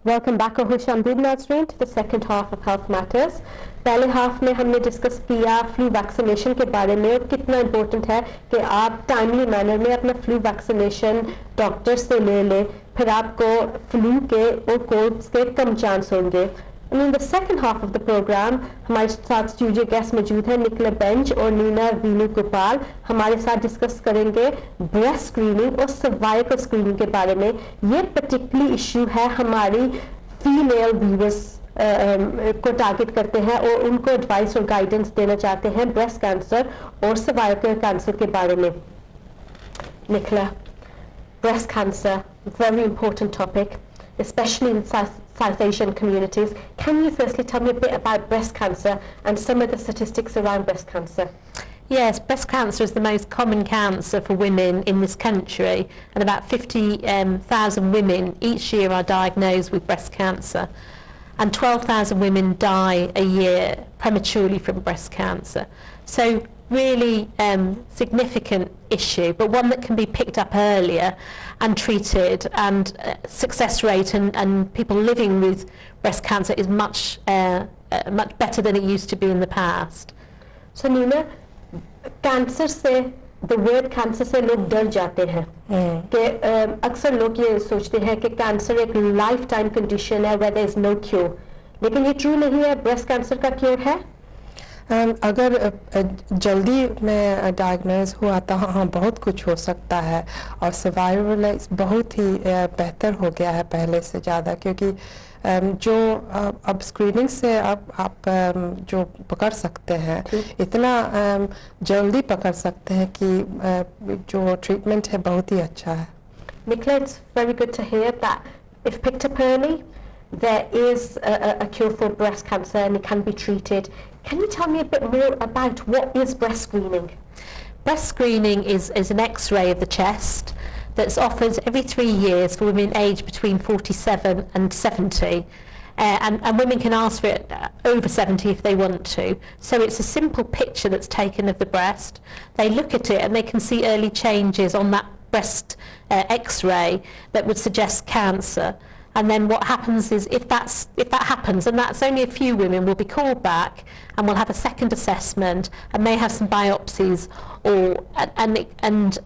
Welcome back, खुशामदीद नाज़रीन, to the second half of Health Matters. पहले half में हमने डिस्कस किया फ्लू वैक्सीनेशन के बारे में और कितना इम्पोर्टेंट है कि आप टाइमली मैनर में अपना फ्लू वैक्सीनेशन डॉक्टर से ले लें, फिर आपको फ्लू के और कोल्ड्स के कम चांस होंगे. And in the second half of the program, हमारे साथ स्टूडियो गेस्ट मौजूद हैं निकला बेंच और नीना वीनू गोपाल. हमारे साथ डिस्कस करेंगे ब्रेस्ट स्क्रीनिंग और सर्वाइकल स्क्रीनिंग के बारे में. ये पर्टिकुलर इशू है हमारी फीमेल व्यूअर्स को टारगेट करते हैं और उनको एडवाइस और गाइडेंस देना चाहते हैं ब्रेस्ट कैंसर और सर्वाइकल कैंसर के बारे में. निकला, breast cancer, very important topic, especially in South Asian communities. Can you firstly tell me a bit about breast cancer and some of the statistics around breast cancer? Yes, breast cancer is the most common cancer for women in this country, and about 50,000 women each year are diagnosed with breast cancer, and 12,000 women die a year prematurely from breast cancer. So really significant issue, but one that can be picked up earlier and treated, and success rate and people living with breast cancer is much better than it used to be in the past. So Nina, cancer से the word cancer से लोग डर जाते हैं कि अक्सर लोग ये सोचते हैं कि कैंसर एक लाइफ टाइम कंडीशन है where there is no cure, लेकिन ये ट्रू नहीं है. ब्रेस्ट कैंसर का क्योर है? अगर जल्दी में डायग्नोज हुआ तो हाँ बहुत कुछ हो सकता है, और सर्वाइवल बहुत ही बेहतर हो गया है पहले से ज़्यादा, क्योंकि जो अब स्क्रीनिंग से आप जो पकड़ सकते हैं इतना जल्दी पकड़ सकते हैं कि जो ट्रीटमेंट है बहुत ही अच्छा है. Nicola, it's very good to hear that if picked up early, there is a cure for breast cancer and it can be treated. Can you tell me a bit more about what is breast screening? Breast screening is an X-ray of the chest that's offered every 3 years for women aged between 47 and 70. And women can ask for it over 70 if they want to. So it's a simple picture that's taken of the breast. They look at it and they can see early changes on that breast X-ray that would suggest cancer. And then what happens is, if that happens, and that's only a few women, will be called back and we'll have a second assessment and may have some biopsies or and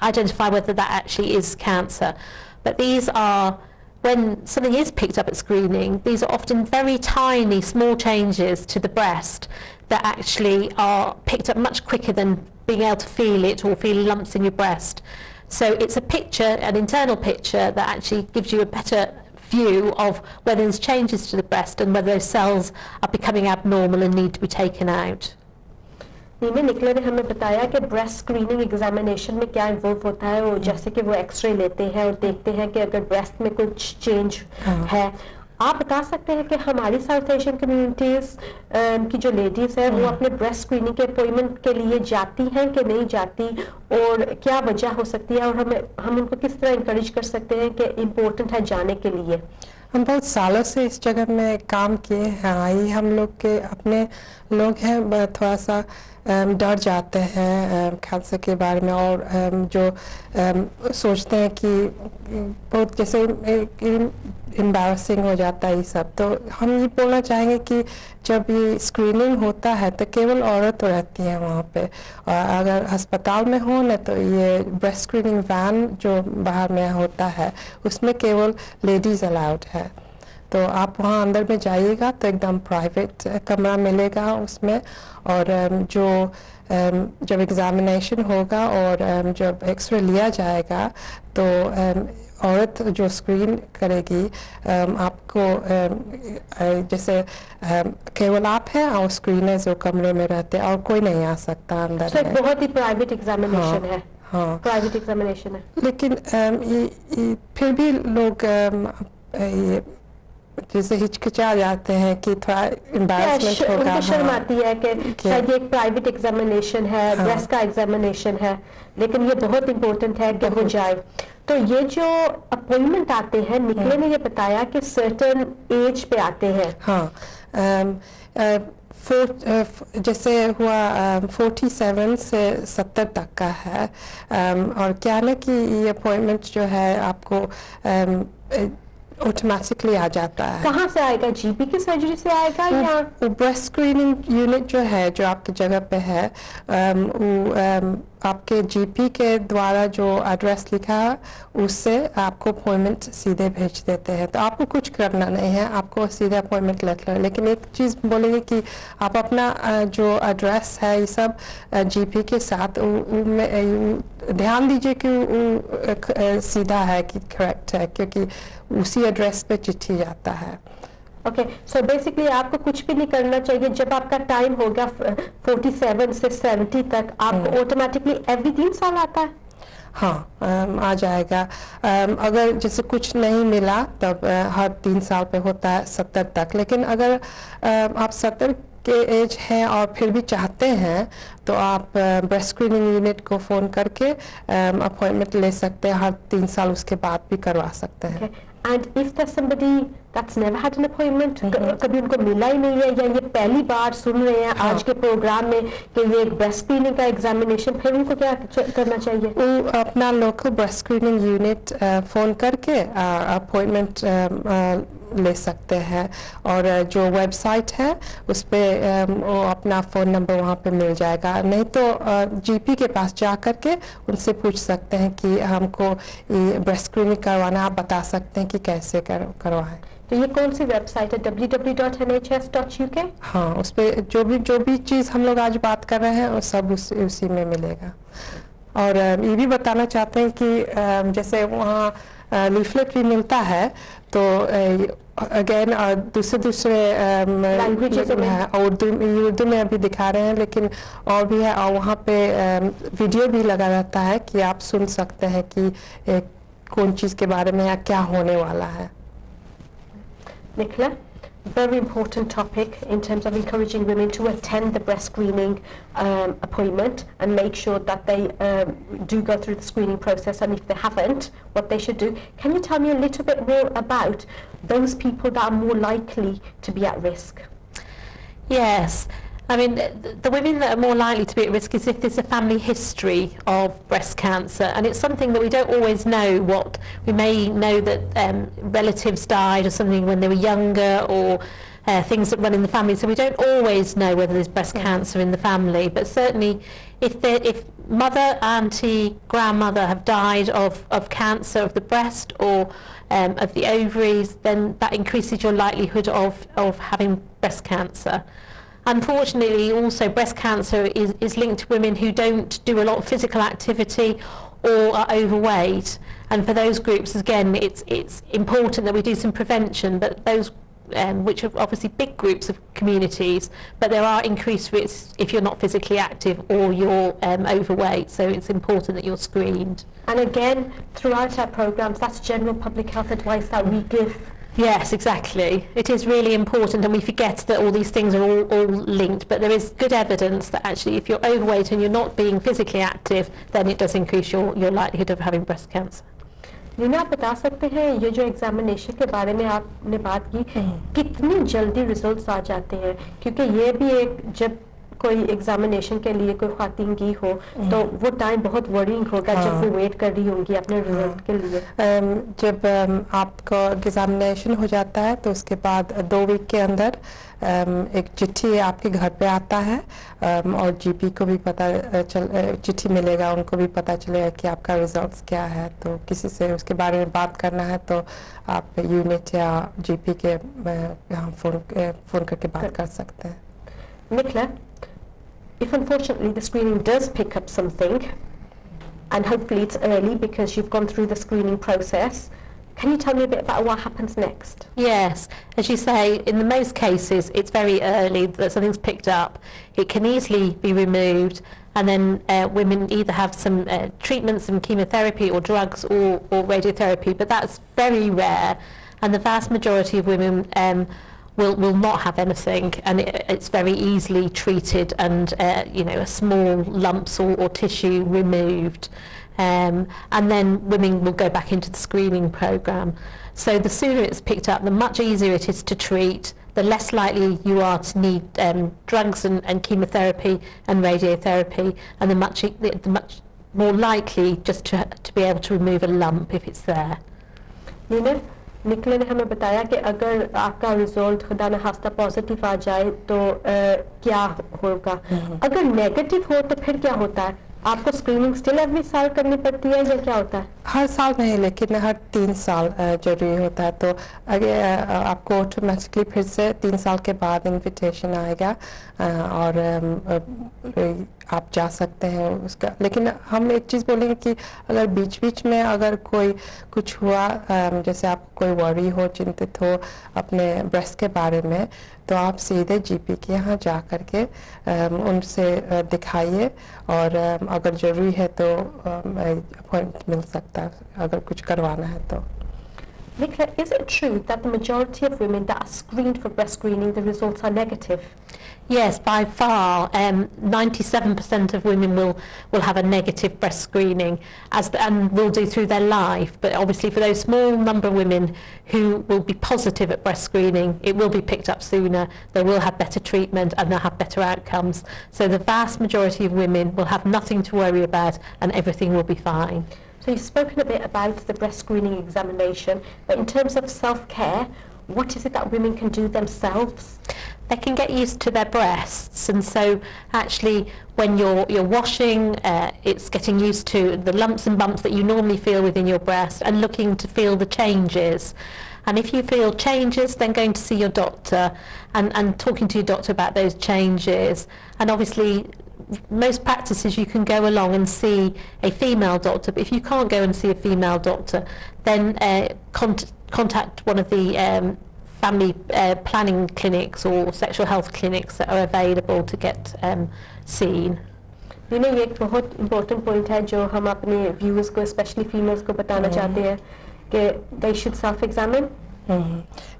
identify whether that actually is cancer. But these are, when something is picked up at screening, these are often very tiny, small changes to the breast that actually are picked up much quicker than being able to feel it or feel lumps in your breast. So it's a picture, an internal picture, that actually gives you a better view of whether there's changes to the breast and whether those cells are becoming abnormal and need to be taken out. Neena, निकला ने हमें बताया कि breast screening examination में क्या involve होता है, और जैसे कि वो एक्सरे लेते हैं और देखते हैं कि अगर ब्रेस्ट में कुछ चेंज है. आप बता सकते हैं कि हमारी साउथ एशियन कम्युनिटीज की जो लेडीज है वो अपने ब्रेस्ट स्क्रीनिंग के अपॉइंटमेंट के लिए जाती हैं कि नहीं जाती, और क्या वजह हो सकती है, और हम उनको किस तरह इंकरेज कर सकते हैं कि इम्पोर्टेंट है जाने के लिए? हम बहुत सालों से इस जगह में काम किए हैं. आई हम लोग के अपने लोग हैं थोड़ा सा डर जाते हैं कैंसर के बारे में, और जो सोचते हैं कि बहुत जैसे एम्बैरसिंग हो जाता है ये सब. तो हम ये बोलना चाहेंगे कि जब ये स्क्रीनिंग होता है तो केवल औरत रहती है वहाँ पे, और अगर अस्पताल में हो ना तो ये ब्रेस्ट स्क्रीनिंग वैन जो बाहर में होता है उसमें केवल लेडीज़ अलाउड है. तो आप वहाँ अंदर में जाइएगा तो एकदम प्राइवेट कमरा मिलेगा उसमें, और जो जब एग्जामिनेशन होगा और जब एक्सरे लिया जाएगा तो औरत जो स्क्रीन करेगी आपको जैसे केवल आप हैं और स्क्रीनर जो कमरे में रहते हैं और कोई नहीं आ सकता अंदर. तो बहुत ही प्राइवेट एग्जामिनेशन है. हाँ, प्राइवेट एग्जामिनेशन है. लेकिन फिर भी लोग जैसे हिचकिचा जाते हैं कि थोड़ा एम्बैरसमेंट होगा. उनको शर्म आती है कि शायद ये एक प्राइवेट एग्जामिनेशन है, ब्रेस्ट का एग्जामिनेशन है, लेकिन ये बहुत इम्पोर्टेंट है कि हो जाए. तो ये जो अपॉइंटमेंट आते हैं, निकले ने ये बताया कि सर्टेन एज पे आते हैं. हाँ, जैसे हुआ 47 से 70 तक का है, और क्या ना कि ये अपॉइंटमेंट जो है आपको ऑटोमेटिकली आ जाता है। कहाँ से आएगा? जीपी की सर्जरी से आएगा या ब्रेस्ट स्क्रीनिंग यूनिट जो है, जो आपकी जगह पे है, वो आपके जीपी के द्वारा जो एड्रेस लिखा है उससे आपको अपॉइंटमेंट सीधे भेज देते हैं। तो आपको कुछ करना नहीं है, आपको सीधे अपॉइंटमेंट लेटर। लेकिन एक चीज़ बोलेंगे कि आप अपना जो एड्रेस है ये सब जीपी के साथ ध्यान दीजिए कि वो सीधा है कि करेक्ट है, क्योंकि उसी एड्रेस पे चिट्ठी जाता है। ओके, सो बेसिकली आपको कुछ भी नहीं करना चाहिए। जब आपका टाइम हो गया 47 से 70 तक, आपको ऑटोमेटिकली एवरी 3 साल आता है? हाँ, आ जाएगा। अगर जैसे कुछ नहीं मिला तब हर 3 साल पे होता है 70 तक। लेकिन अगर आप 70 के एज हैं और फिर भी चाहते हैं तो आप ब्रेस्ट स्क्रीनिंग यूनिट को फ़ोन करके अपॉइंटमेंट ले सकते हैं। हर 3 साल उसके बाद भी करवा सकते हैं। And if there's somebody that's never had an appointment, कभी उनको मिला ही नहीं है, या ये पहली बार सुन रहे हैं आज के प्रोग्राम में कि ये एक ब्रेस्ट स्क्रीनिंग का एग्जामिनेशन, फिर उनको क्या करना चाहिए? वो अपना local breast screening unit phone करके अपॉइंटमेंट ले सकते हैं। और जो वेबसाइट है उस पर वो अपना फ़ोन नंबर वहाँ पे मिल जाएगा। नहीं तो जीपी के पास जा कर के उनसे पूछ सकते हैं कि हमको ये ब्रेस्ट स्क्रीनिंग करवाना, आप बता सकते हैं कि कैसे करवाएं। तो ये कौन सी वेबसाइट है? www.nhs.uk? हाँ, उस पर जो भी चीज़ हम लोग आज बात कर रहे हैं वो सब उसी में मिलेगा। और ये भी बताना चाहते हैं कि जैसे वहाँ लीफलेट भी मिलता है, तो अगेन दूसरे लैंग्वेजेस में, उर्दू में अभी दिखा रहे हैं, लेकिन और भी है। और वहाँ पे वीडियो भी लगा रहता है कि आप सुन सकते हैं कि कौन चीज़ के बारे में या क्या होने वाला है। Nicola, very important topic in terms of encouraging women to attend the breast screening appointment and make sure that they do go through the screening process, and if they haven't, what they should do. Can you tell me a little bit more about those people that are more likely to be at risk? Yes. I mean, the women that are more likely to be at risk is if there's a family history of breast cancer, and it's something that we don't always know. What we may know that relatives died or something when they were younger, or things that run in the family, so we don't always know whether there's breast cancer in the family. But certainly if mother, auntie, grandmother have died of cancer of the breast or of the ovaries, then that increases your likelihood of having breast cancer. Unfortunately, also breast cancer is linked to women who don't do a lot of physical activity or are overweight, and for those groups, again, it's important that we do some prevention. But those which are obviously big groups of communities, but there are increased risks if you're not physically active or you're overweight, so it's important that you're screened. And again, throughout our programs, that's general public health advice that we give. Yes, exactly. It is really important, and we forget that all these things are all linked, but there is good evidence that actually if you're overweight and you're not being physically active, then it does increase your likelihood of having breast cancer. Leena, आप बता सकते हैं ये जो examination के बारे में आपने बात की, कितनी जल्दी रिजल्ट्स आ जाते हैं? क्योंकि ये भी एक, जब कोई एग्जामिनेशन के लिए कोई खातिन की हो तो वो टाइम बहुत वरीइंग होगा जब वो वेट कर रही होंगी अपने रिजल्ट के लिए। जब आपका एग्जामिनेशन हो जाता है तो उसके बाद 2 वीक के अंदर एक चिट्ठी आपके घर पे आता है, और जीपी को भी पता चिट्ठी मिलेगा, उनको भी पता चलेगा कि आपका रिजल्ट्स क्या है। तो किसी से उसके बारे में बात करना है तो आप यूनिट या जीपी के यहाँ फ़ोन करके बात कर सकते हैं। Nicola, if unfortunately the screening does pick up something, and hopefully it's early because you've gone through the screening process, can you tell me a bit about what happens next? Yes, as you say, in the most cases it's very early that something's picked up. It can easily be removed, and then women either have some treatments, some chemotherapy or drugs or radiotherapy, but that's very rare, and the vast majority of women will not have anything, and it's very easily treated, and small lumps or tissue removed, and then women will go back into the screening program. So the sooner it's picked up, the much easier it is to treat, the less likely you are to need drugs and chemotherapy and radiotherapy, and the much more likely just to be able to remove a lump if it's there. Nina, निकले ने हमें बताया कि अगर आपका result खुदा न खास्ता पॉजिटिव आ जाए तो क्या होगा, अगर नेगेटिव हो तो फिर क्या होता है? आपको स्क्रीनिंग स्टिल एवरी साल करनी पड़ती है या क्या होता है? हर साल नहीं, लेकिन हर 3 साल जरूरी होता है। तो अगर आपको ऑटोमेटिकली फिर से 3 साल के बाद इनविटेशन आएगा और आप जा सकते हैं उसका। लेकिन हम एक चीज़ बोलेंगे कि अगर बीच बीच में अगर कोई कुछ हुआ, जैसे आपको कोई वरी हो, चिंतित हो अपने ब्रेस्ट के बारे में, तो आप सीधे जीपी के यहाँ जा करके उनसे दिखाइए और अगर ज़रूरी है तो अपॉइंटमेंट मिल सकता है अगर कुछ करवाना है तो। Nicola, is it true that the majority of women that are screened for breast screening, the results are negative? Yes, by far. 97% of women will have a negative breast screening, and will do through their life. But obviously, for those small number of women who will be positive at breast screening, it will be picked up sooner. They will have better treatment and they'll have better outcomes. So the vast majority of women will have nothing to worry about, and everything will be fine. So you've spoken a bit about the breast screening examination, but in terms of self-care, what is it that women can do themselves? They can get used to their breasts, and so actually when you're washing, it's getting used to the lumps and bumps that you normally feel within your breast and looking to feel the changes. And if you feel changes, then going to see your doctor and talking to your doctor about those changes. And obviously most practices you can go along and see a female doctor, but if you can't go and see a female doctor, then contact one of the family planning clinics or sexual health clinics that are available to get seen. ये एक बहुत important point है जो हम अपने viewers को, especially females को बताना चाहते हैं कि they should self-examine.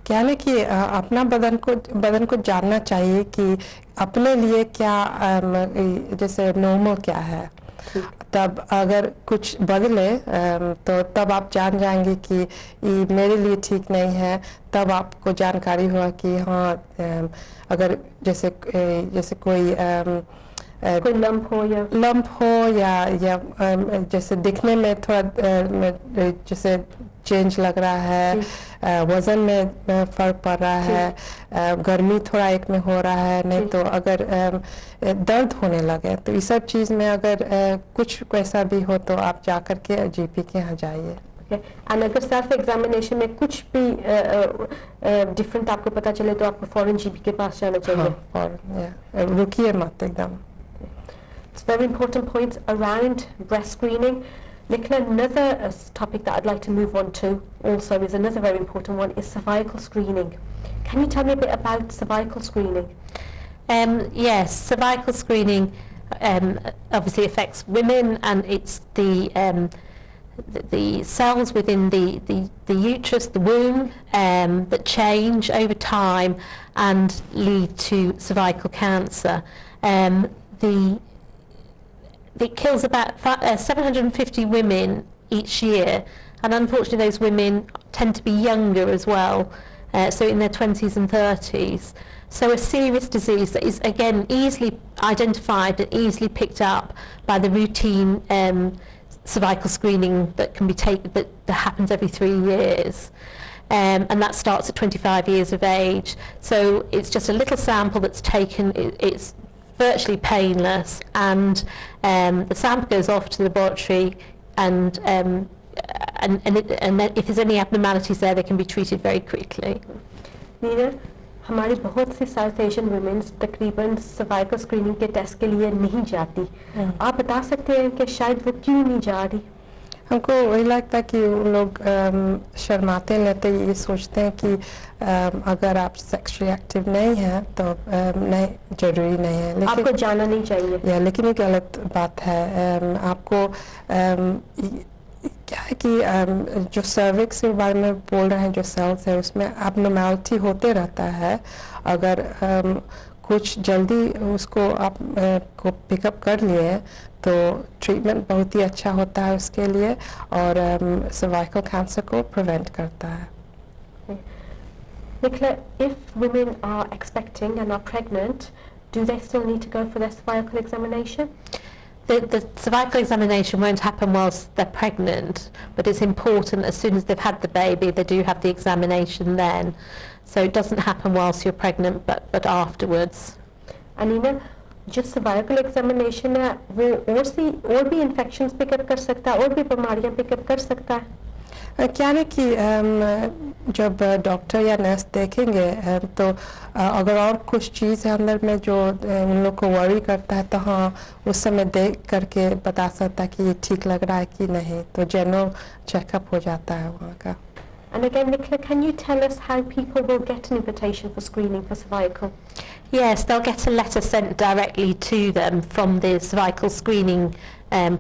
क्या है कि अपना बदन को जानना चाहिए कि अपने लिए क्या जैसे नॉर्मल क्या है। तब अगर कुछ बदले तो तब आप जान जाएंगे कि ये मेरे लिए ठीक नहीं है। तब आपको जानकारी हुआ कि हाँ, अगर जैसे कोई लंप हो या जैसे दिखने में थोड़ा जैसे चेंज लग रहा है, वजन में फर्क पड़ रहा है, गर्मी थोड़ा एक में हो रहा है, नहीं तो अगर दर्द होने लगे, तो इस सब चीज़ में अगर कुछ वैसा भी हो तो आप जा कर के जीपी के यहाँ जाइए। और अगर सेल्फ एग्जामिनेशन में कुछ भी डिफरेंट आपको पता चले तो आपको फौरन जीपी के पास जाना चाहिए। हाँ, रुकिए मत एकदम। It's very important points around breast screening. Nicola, another topic that I'd like to move on to also is another very important one, is cervical screening. Can you tell me a bit about cervical screening? Yes, cervical screening obviously affects women, and it's the cells within the uterus, the womb, that change over time and lead to cervical cancer. It kills about 750 women each year, and unfortunately those women tend to be younger as well, so in their 20s and 30s. So a serious disease that is again easily identified and easily picked up by the routine cervical screening that can be that happens every 3 years. And that starts at 25 years of age. So it's just a little sample that's taken. It's virtually painless, and the sample goes off to the laboratory, and then if there's any abnormalities there, they can be treated very quickly. Nina, हमारी बहुत सी south Asian women's तकरीबन cervical screening के test के लिए नहीं जाती। आप बता सकते हैं कि शायद वो क्यों नहीं जा रही? हमको वही लगता है कि लोग शर्माते लेते, ये सोचते हैं कि अगर आप सेक्सुअली एक्टिव नहीं हैं तो नहीं, जरूरी नहीं है, लेकिन आपको जाना नहीं चाहिए। लेकिन ये गलत बात है। आपको क्या है कि जो सर्विक्स के बारे में बोल रहे हैं, जो सेल्स है उसमें एबनॉर्मैलिटी होते रहता है। अगर कुछ जल्दी उसको आप को पिकअप कर लिए तो ट्रीटमेंट बहुत ही अच्छा होता है उसके लिए, और सर्वाइकल कैंसर को प्रिवेंट करता है। Nicola, if women are expecting and are pregnant, do they still need to go for their cervical examination? The cervical examination won't happen whilst they're pregnant, but it's important as soon as they've had the baby, they do have the examination then. So it doesn't happen whilst you're pregnant, but afterwards. अनीना जो cervical examination है वो और भी infections pickup कर सकता है और भी बीमारियां पिकअप कर सकता है क्या है कि जब डॉक्टर या नर्स देखेंगे तो अगर और कुछ चीज़ है अंदर में जो उन लोग को वरी करता है तो हाँ उस समय देख करके बता सकता है कि ये ठीक लग रहा है कि नहीं तो जनरल चेकअप हो जाता है वहाँ का And again, Nicola, can you tell us how people will get an invitation for screening for cervical? Yes, they'll get a letter sent directly to them from the cervical screening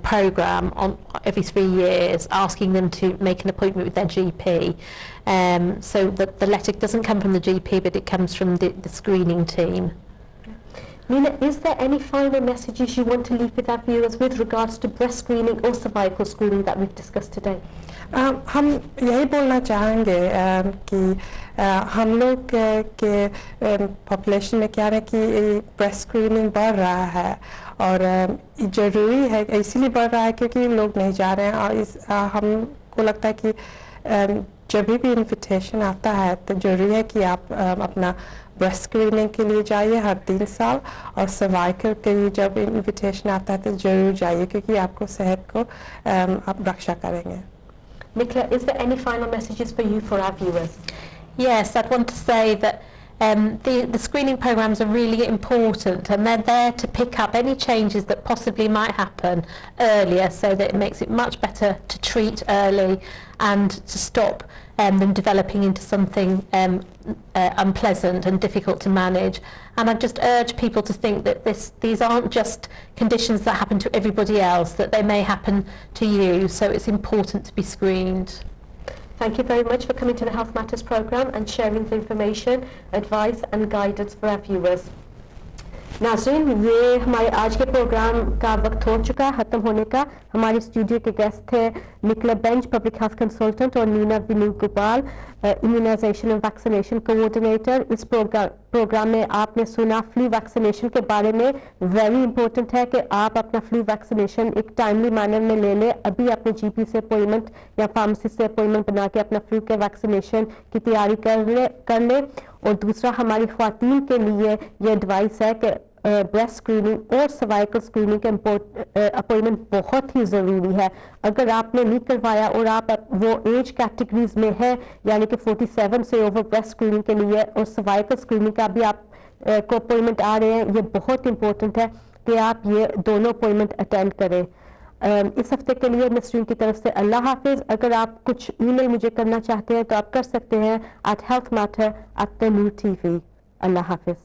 programme on every 3 years, asking them to make an appointment with their GP. So the letter doesn't come from the GP, but it comes from the screening team. Nina, is there any final messages you want to leave with our viewers with regards to breast screening or cervical screening that we've discussed today? हम यही बोलना चाहेंगे कि हम लोग के population में क्या है कि ब्रेस्ट स्क्रीनिंग बढ़ रहा है और ज़रूरी है इसलिए बढ़ रहा है क्योंकि लोग नहीं जा रहे हैं और हमको लगता है कि जब भी इन्विटेशन आता है तो ज़रूरी है कि आप अपना ब्रेस्ट स्क्रीनिंग के लिए जाइए हर 3 साल और सर्वाइकल के लिए जब इन्विटेशन आता है तो ज़रूर जाइए क्योंकि आपको सेहत को आप रक्षा करेंगे Nicola, is there any final messages for you for our viewers? Yes, I'd want to say that the screening programmes are really important and they're there to pick up any changes that possibly might happen earlier so that it makes it much better to treat early and to stop them developing into something unpleasant and difficult to manage. And I just urge people to think that these aren't just conditions that happen to everybody else, that they may happen to you, so it's important to be screened. Thank you very much for coming to the Health Matters programme and sharing the information, advice and guidance for our viewers. नाज़रीन, ये हमारे आज के programme का वक्त हो चुका है ख़त्म होने का हमारे स्टूडियो के गेस्ट थे Nicola Bench public health consultant और Neena Venugopal immunisation and vaccination coordinator इस प्रोग्राम में आपने सुना फ्लू वैक्सीनेशन के बारे में वेरी इंपॉर्टेंट है कि आप अपना फ्लू वैक्सीनेशन एक टाइमली मैनर में ले लें अभी अपने जीपी से अपॉइंटमेंट या फार्मेसिस्ट से अपॉइंटमेंट बना के अपना फ्लू के वैक्सीनेशन की तैयारी कर ले और दूसरा हमारी ख्वातीन के लिए ये एडवाइस है कि ब्रेस्ट स्क्रीनिंग और सर्वाइकल स्क्रीनिंग के अपॉइंटमेंट बहुत ही ज़रूरी है अगर आपने नहीं करवाया और आप वो एज कैटेगरीज में है यानी कि 47 से ओवर ब्रेस्ट स्क्रीनिंग के लिए और सर्वाइकल स्क्रीनिंग का भी आप को अपॉइंटमेंट आ रहे हैं ये बहुत इंपॉर्टेंट है कि आप ये दोनों अपॉइंटमेंट अटेंड करें इस हफ्ते के लिए नसरीन की तरफ से अल्लाह हाफिज अगर आप कुछ ईमेल मुझे करना चाहते हैं तो आप कर सकते हैं @healthmatter@the new TV अल्लाह हाफिज